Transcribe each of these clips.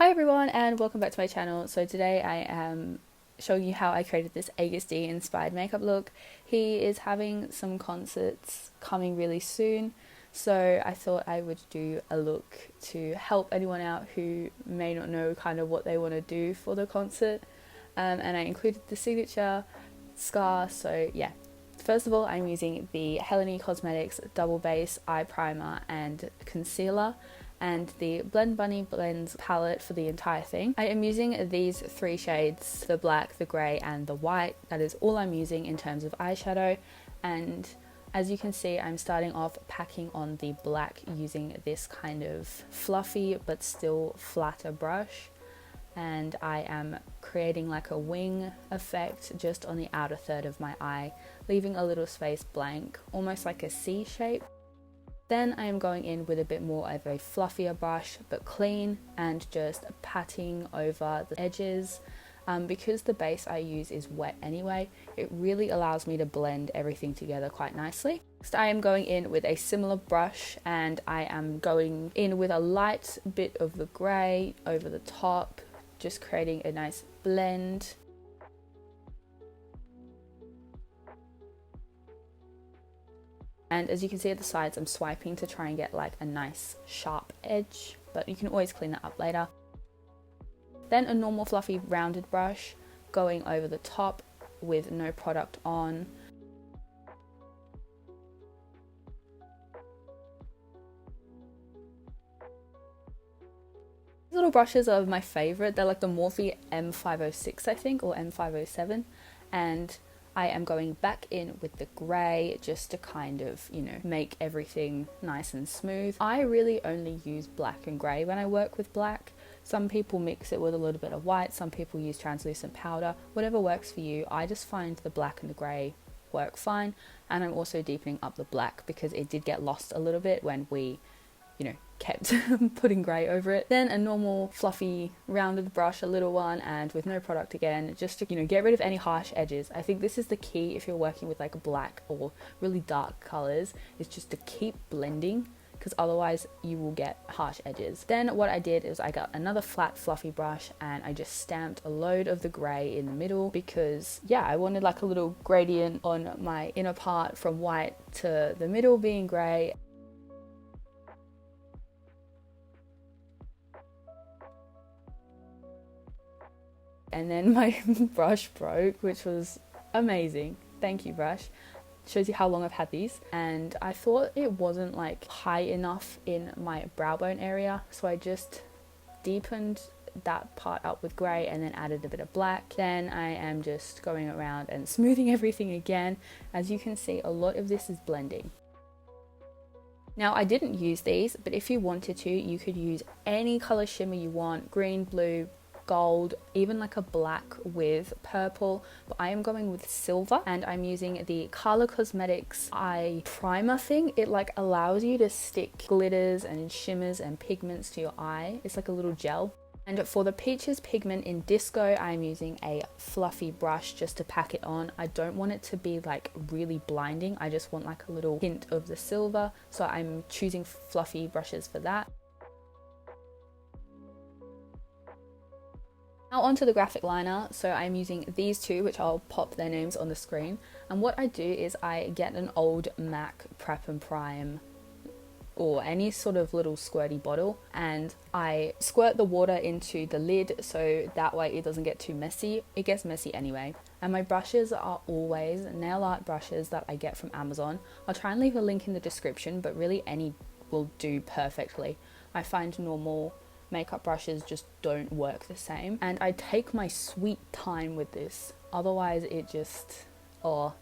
Hi everyone and welcome back to my channel. So today I am showing you how I created this AGUST inspired makeup look. He is having some concerts coming really soon, so I thought I would do a look to help anyone out who may not know kind of what they want to do for the concert. And I included the signature scar, so yeah. First of all, I'm using the helloooooo Cosmetics Double Base Eye Primer and Concealer and the Blend Bunny Blends palette for the entire thing. I am using these three shades, the black, the grey and the white. That is all I'm using in terms of eyeshadow, and as you can see I'm starting off packing on the black using this kind of fluffy but still flatter brush, and I am creating like a wing effect just on the outer third of my eye, leaving a little space blank, almost like a C shape. Then I am going in with a bit more of a fluffier brush, but clean, and just patting over the edges. Because the base I use is wet anyway, it really allows me to blend everything together quite nicely. Next I am going in with a similar brush, and I am going in with a light bit of the grey over the top, just creating a nice blend. And as you can see at the sides, I'm swiping to try and get like a nice sharp edge, but you can always clean that up later. Then a normal fluffy rounded brush going over the top with no product on. These little brushes are my favourite. They're like the Morphe M506 I think, or M507, and I am going back in with the grey just to kind of, you know, make everything nice and smooth. I really only use black and grey when I work with black. Some people mix it with a little bit of white, some people use translucent powder, whatever works for you. I just find the black and the grey work fine, and I'm also deepening up the black because it did get lost a little bit when we, you know, kept putting grey over it. Then a normal fluffy rounded brush, a little one, and with no product again, just to, you know, get rid of any harsh edges. I think this is the key if you're working with like black or really dark colours, is just to keep blending, because otherwise you will get harsh edges. Then what I did is I got another flat fluffy brush and I just stamped a load of the grey in the middle, because yeah, I wanted like a little gradient on my inner part from white to the middle being grey. And then my brush broke, which was amazing. Thank you, brush. Shows you how long I've had these. And I thought it wasn't like high enough in my brow bone area, so I just deepened that part up with grey and then added a bit of black. Then I am just going around and smoothing everything again. As you can see, a lot of this is blending. Now I didn't use these, but if you wanted to, you could use any colour shimmer you want, green, blue, gold, even like a black with purple, but I am going with silver, and I'm using the Color Cosmetics eye primer thing. It like allows you to stick glitters and shimmers and pigments to your eye. It's like a little gel. And for the Peaches pigment in Disco, I'm using a fluffy brush just to pack it on. I don't want it to be like really blinding. I just want like a little hint of the silver, so I'm choosing fluffy brushes for that. Now onto the graphic liner. So I'm using these two, which I'll pop their names on the screen. And what I do is I get an old MAC Prep and Prime or any sort of little squirty bottle, and I squirt the water into the lid so that way it doesn't get too messy. It gets messy anyway. And my brushes are always nail art brushes that I get from Amazon. I'll try and leave a link in the description, but really any will do perfectly. I find normal makeup brushes just don't work the same, and I take my sweet time with this, otherwise it just, oh,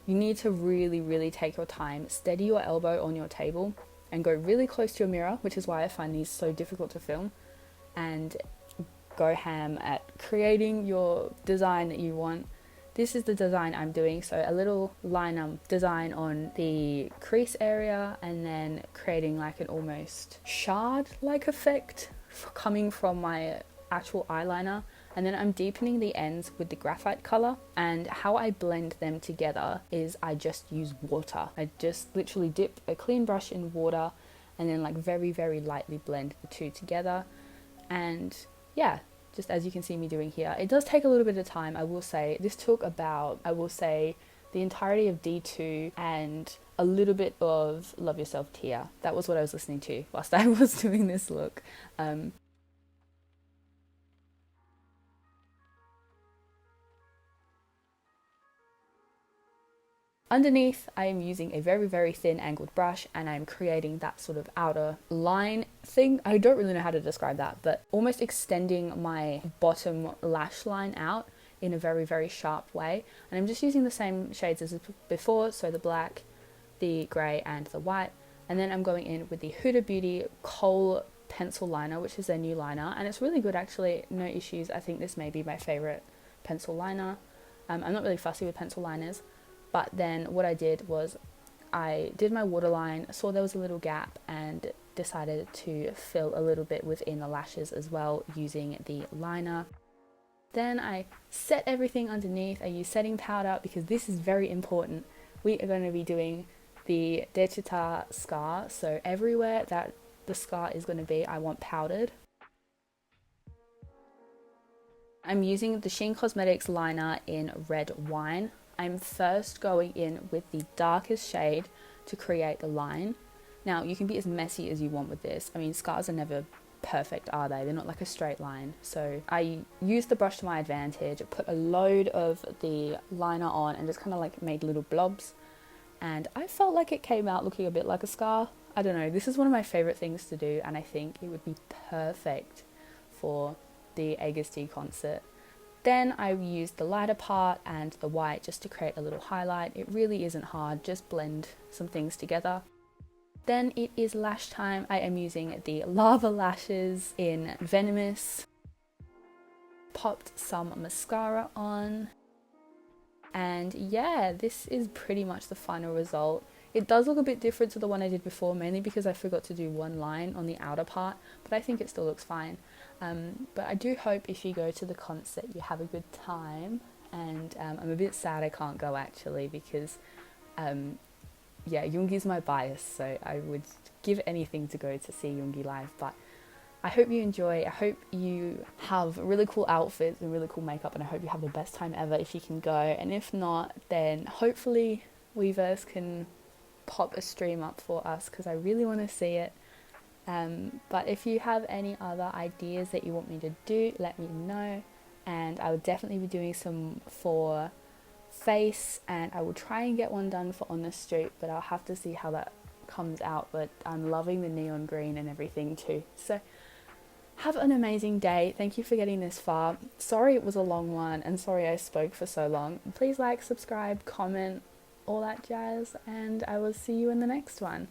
you need to really take your time, steady your elbow on your table and go really close to your mirror, which is why I find these so difficult to film, and go ham at creating your design that you want. This is the design I'm doing, so a little liner design on the crease area, and then creating like an almost shard like effect coming from my actual eyeliner, and then I'm deepening the ends with the graphite color. And how I blend them together is I just use water. I just literally dip a clean brush in water and then like very lightly blend the two together. And yeah, just as you can see me doing here. It does take a little bit of time, I will say. This took about, I will say, the entirety of D2 and a little bit of Love Yourself Tia. That was what I was listening to whilst I was doing this look. Underneath, I am using a very, very thin angled brush and I'm creating that sort of outer line thing. I don't really know how to describe that, but almost extending my bottom lash line out in a very, very sharp way. And I'm just using the same shades as before, so the black, the grey and the white. And then I'm going in with the Huda Beauty Kohl pencil liner, which is their new liner. And it's really good actually, no issues. I think this may be my favourite pencil liner. I'm not really fussy with pencil liners. But then what I did was I did my waterline, saw there was a little gap and decided to fill a little bit within the lashes as well using the liner. Then I set everything underneath. I use setting powder because this is very important. We are going to be doing the Daechwita scar, so everywhere that the scar is going to be, I want powdered. I'm using the Shein Cosmetics liner in Red Wine. I'm first going in with the darkest shade to create the line. Now, you can be as messy as you want with this. I mean, scars are never perfect, are they? They're not like a straight line. So I used the brush to my advantage, put a load of the liner on and just kind of like made little blobs. And I felt like it came out looking a bit like a scar. I don't know, this is one of my favorite things to do and I think it would be perfect for the AGUST concert. Then I used the lighter part and the white just to create a little highlight. It really isn't hard, just blend some things together. Then it is lash time. I am using the Lava Lashes in Venomous. Popped some mascara on. And yeah, this is pretty much the final result. It does look a bit different to the one I did before, mainly because I forgot to do one line on the outer part, but I think it still looks fine. But I do hope if you go to the concert you have a good time, and I'm a bit sad I can't go actually because yeah, yoongi's my bias, so I would give anything to go to see yoongi live. But I hope you enjoy. I hope you have really cool outfits and really cool makeup, and I hope you have the best time ever if you can go. And if not, then hopefully Weverse can pop a stream up for us because I really want to see it. But if you have any other ideas that you want me to do, let me know, and I will definitely be doing some for face, and I will try and get one done for on the street, but I'll have to see how that comes out. But I'm loving the neon green and everything too. So have an amazing day. Thank you for getting this far. Sorry it was a long one and sorry I spoke for so long. Please like, subscribe, comment, all that jazz, and I will see you in the next one.